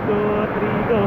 2, 3, go!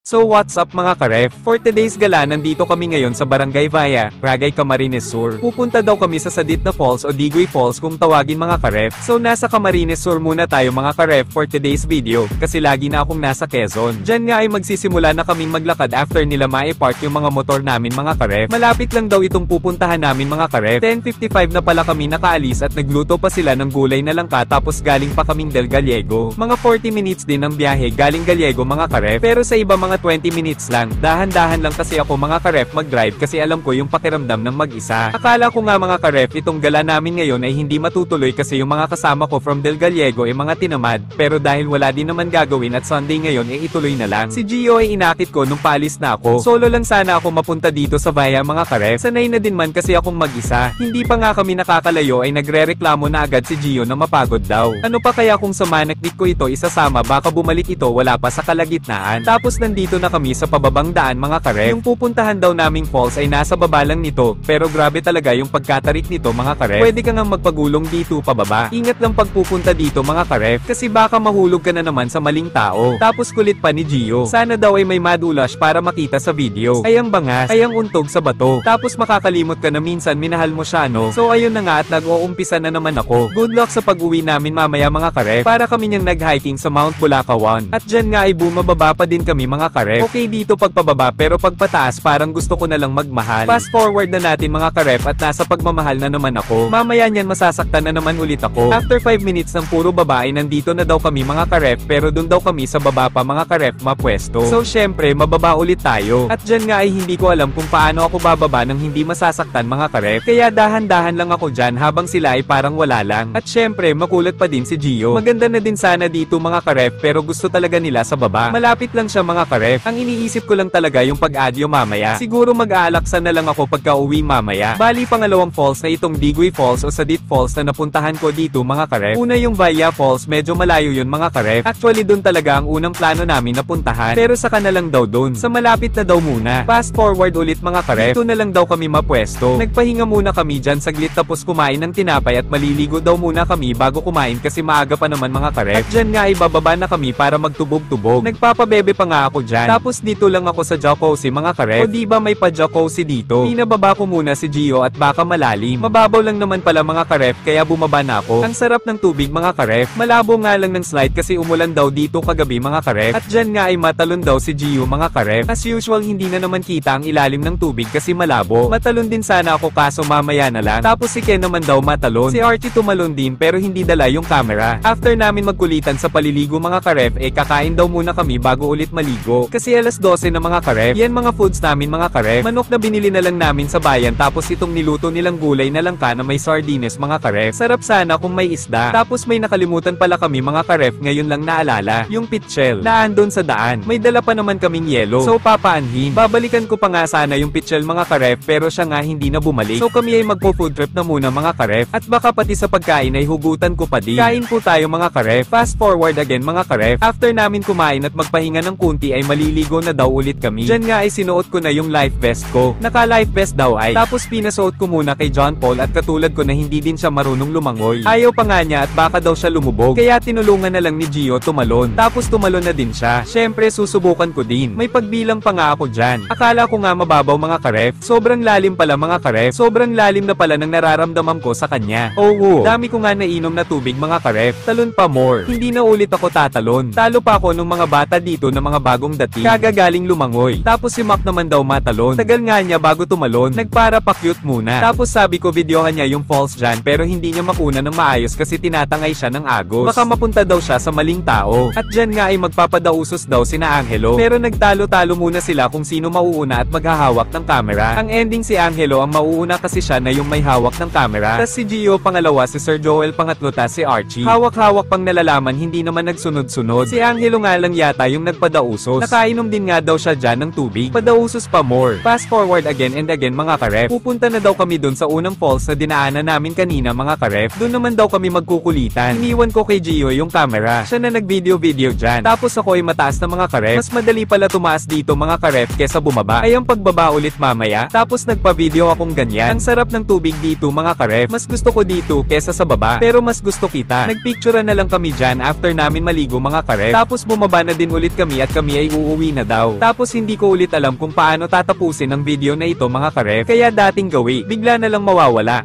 So what's up mga karef? For today's gala nandito kami ngayon sa Barangay Vaya, Ragay Camarines Sur. Pupunta daw kami sa Saditna Falls o Digoy Falls kung tawagin mga karef. So nasa Camarines Sur muna tayo mga karef for today's video, kasi lagi na akong nasa Quezon. Diyan nga ay magsisimula na kaming maglakad after nila ma-park yung mga motor namin mga karef. Malapit lang daw itong pupuntahan namin mga karef. 10:55 na pala kami nakaalis at nagluto pa sila ng gulay na langka tapos galing pa kaming Del Gallego. Mga 40 minutes din ang biyahe galing Gallego mga karef, pero sa iba mga 20 minutes lang. Dahan-dahan lang kasi ako mga karef mag-drive kasi alam ko yung pakiramdam ng mag-isa. Akala ko nga mga karef itong gala namin ngayon ay hindi matutuloy kasi yung mga kasama ko from Del Gallego ay mga tinamad, pero dahil wala din naman gagawin at Sunday ngayon ay ituloy na lang. Si Gio ay inakit ko nung paalis na ako. Solo lang sana ako mapunta dito sa Vaya mga karef. Sanay na din man kasi akong mag-isa. Hindi pa nga kami nakakalayo ay nagrereklamo na agad si Gio na mapagod daw. Ano pa kaya kung sa manakdik ko ito isasama, baka bumalik ito wala pa sa kalagitnaan. Tapos nandito na kami sa pababang daan mga karef. Yung pupuntahan daw naming falls ay nasa baba lang nito, pero grabe talaga yung pagkatarik nito mga karef. Pwede ka ngang magpagulong dito pababa. Ingat lang pagpupunta dito mga karef, kasi baka mahulog ka na naman sa maling tao. Tapos kulit pa ni Gio. Sana daw ay may madulas para makita sa video. Ay ang bangas, ay ang untog sa bato. Tapos makakalimot ka na minsan minahal mo siya no. So ayun na nga at nag-uumpisa na naman ako. Good luck sa pag-uwi namin mamaya mga karef. Para kami niyang nag-hiking sa Mount Bulacawan. At dyan nga ay bumababa pa din kami mga karef. Okay dito pagpababa pero pagpataas parang gusto ko na lang magmahal. Fast forward na natin mga karef at nasa pagmamahal na naman ako. Mamaya niyan masasaktan na naman ulit ako. After 5 minutes ng puro babae nandito na daw kami mga karef, pero dun daw kami sa baba pa mga karef mapwesto. So syempre mababa ulit tayo. At dyan nga ay hindi ko alam kung paano ako bababa nang hindi masasaktan mga karef. Kaya dahan-dahan lang ako dyan habang sila ay parang wala lang. At syempre makulat pa din si Gio. Maganda na din sana dito mga karef pero gusto talaga nila sa baba. Malapit lang siya mga karef. Ang iniisip ko lang talaga yung pag-adyo mamaya. Siguro mag-aalaksan na lang ako pagka uwi mamaya. Bali pangalawang falls na itong Digoy Falls o Sadit Falls na napuntahan ko dito mga karef. Una yung Vaya Falls, medyo malayo yun mga karef. Actually dun talaga ang unang plano namin napuntahan. Pero saka na lang daw dun. Sa malapit na daw muna. Fast forward ulit mga karef. Dito na lang daw kami mapwesto. Nagpahinga muna kami dyan saglit tapos kumain ng tinapay at maliligo daw muna kami bago kumain kasi maaga pa naman mga karef. At dyan nga ay bababa na kami para magtubog-tubog. Nagpapabebe pa nga ako dyan. Tapos dito lang ako sa jacuzzi mga karef. O diba may pa-jacuzzi dito? Pinababa ko muna si Gio at baka malalim. Mababaw lang naman pala mga karef kaya bumaba na ako. Ang sarap ng tubig mga karef. Malabo nga lang ng slide kasi umulan daw dito kagabi mga karef. At dyan nga ay matalon daw si Gio mga karef. As usual hindi na naman kita ang ilalim ng tubig kasi malabo. Matalon din sana ako kaso mamaya na lang. Tapos si Ken naman daw matalon. Si Archie tumalon din pero hindi dala yung camera. After namin magkulitan sa paliligo mga karef kakain daw muna kami bago ulit maligo. Kasi alas 12 na mga karef. Yan mga foods namin mga karef. Manok na binili na lang namin sa bayan tapos itong niluto nilang gulay na langka na may sardines mga karef. Sarap sana kung may isda. Tapos may nakalimutan pala kami mga karef ngayon lang naalala. Yung pitchel na andon sa daan. May dala pa naman kaming yelo. So papaanhin. Babalikan ko pa nga sana yung pitchel mga karef pero siya nga hindi na bumalik. So kami ay magpo-food trip na muna mga karef. At baka pati sa pagkain ay hugutan ko pa din. Kain po tayo mga karef. Fast forward again mga karef. After namin kumain at magpahinga ng kunti ay maliligo na daw ulit kami. Diyan nga ay sinuot ko na yung life vest ko. Naka-life vest daw ay. Tapos pinasuot ko muna kay John Paul at katulad ko na hindi din siya marunong lumangoy. Ayaw pa nga niya at baka daw siya lumubog. Kaya tinulungan na lang ni Gio tumalon. Tapos tumalon na din siya. Syempre susubukan ko din. May pagbilang pa nga ako dyan. Akala ko nga mababaw mga karef. Sobrang lalim pala mga karef. Sobrang lalim na pala ng nararamdaman ko sa kanya. Oh, dami ko nga nainom na tubig mga karef. Talon pa more. Hindi na ulit ako tatalon. Talo pa ako nung mga bata dito na mga bagong dating. Kagagaling lumangoy. Tapos si Mac naman daw matalon. Tagal nga niya bago tumalon. Nagpara pa cute muna. Tapos sabi ko videohan niya yung falls dyan pero hindi niya makuna ng maayos kasi tinatangay siya ng agos. Baka mapunta daw siya sa maling tao. At dyan nga ay magpapadausos daw sina Angelo. Pero nagtalo-talo muna sila kung sino mauuna at maghahawak ng camera. Ang ending si Angelo ang mauuna kasi siya na yung may hawak ng camera. Tas si Gio pangalawa, si Sir Joel pangatlo, tas si Archie. Hawak-hawak pang nalalaman hindi naman nagsunod-sunod. Si Angelo nga lang yata yung nagpadausos. Nakainom din nga daw siya dyan ng tubig. Padausos pa more. Fast forward again and again mga karef. Pupunta na daw kami dun sa unang falls na dinaanan namin kanina mga karef. Dun naman daw kami magkukulitan. Iniwan ko kay Gio yung camera. Siya na nag-video dyan. Tapos ako ay mataas na mga karef. Mas madali pala tumaas dito mga karef kesa bumaba. Ay ang pagbaba ulit mamaya. Tapos nagpa-video akong ganyan. Ang sarap ng tubig dito mga karef. Mas gusto ko dito kesa sa baba. Pero mas gusto kita. Nagpicturean na lang kami dyan after namin maligo mga karef. Tapos bumaba na din ulit kami at kami ay uuwi na daw. Tapos hindi ko ulit alam kung paano tatapusin ang video na ito mga karef. Kaya dating gawi, bigla na lang mawawala.